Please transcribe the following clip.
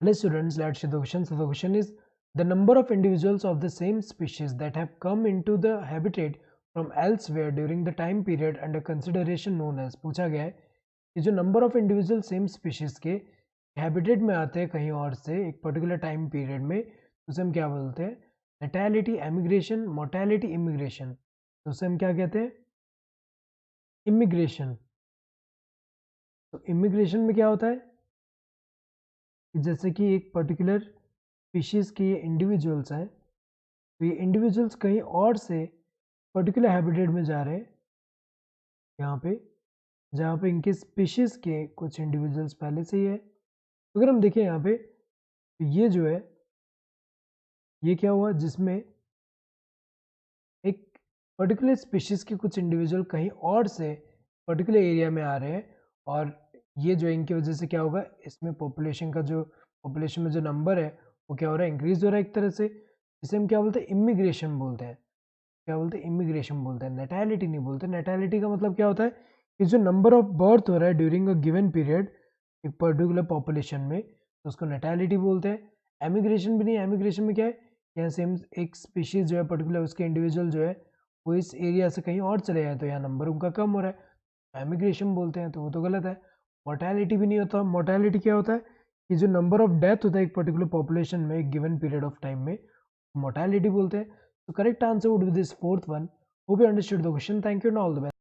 Hello students, let's see the question. So the question is the number of individuals of the same species that have come into the habitat from elsewhere during the time period under consideration known as पूछा गया है कि जो number of individual same species के habitat में आते हैं कहीं और से एक पर्टिकुलर टाइम पीरियड में तो उसे हम क्या बोलते हैं नेटैलिटी एमिग्रेशन मोर्टैलिटी इमिग्रेशन तो उसे हम क्या कहते हैं इमिग्रेशन तो इमिग्रेशन में क्या होता है जैसे कि एक पर्टिकुलर स्पीशीज़ के ये इंडिविजुअल्स हैं तो ये इंडिविजुअल्स कहीं और से पर्टिकुलर हैबिटेट में जा रहे हैं यहाँ पे जहाँ पे इनके स्पीशीज़ के कुछ इंडिविजुअल्स पहले से ही है तो अगर हम देखें यहाँ पे तो ये जो है ये क्या हुआ जिसमें एक पर्टिकुलर स्पीशीज़ के कुछ इंडिविजुअल कहीं और से पर्टिकुलर एरिया में आ रहे हैं और ये जो इनकी वजह से क्या होगा इसमें पॉपुलेशन में जो नंबर है वो क्या हो रहा है इंक्रीज हो रहा है एक तरह से इसे हम क्या बोलते हैं इमिग्रेशन बोलते हैं क्या बोलते हैं इमिग्रेशन बोलते हैं नेटैलिटी नहीं बोलते नेटैलिटी का मतलब क्या होता है कि जो नंबर ऑफ बर्थ हो रहा है ड्यूरिंग अ गिवन पीरियड एक पर्टिकुलर पॉपुलेशन में तो उसको नेटैलिटी बोलते हैं एमिग्रेशन भी नहीं एमिग्रेशन में क्या है यहाँ सेम एक स्पीशीज जो है पर्टिकुलर उसके इंडिविजुअल जो है वो इस एरिया से कहीं और चले जाए तो यहाँ नंबर उनका कम हो रहा है एमिग्रेशन बोलते हैं तो वो तो गलत है मोर्टैलिटी भी नहीं होता मोर्टैलिटी क्या होता है कि जो नंबर ऑफ डेथ होता है एक पर्टिकुलर पॉपुलेशन में एक गिवन पीरियड ऑफ टाइम में मोर्टैलिटी बोलते हैं तो correct answer would be this fourth one hope you understood the question thank you and all the best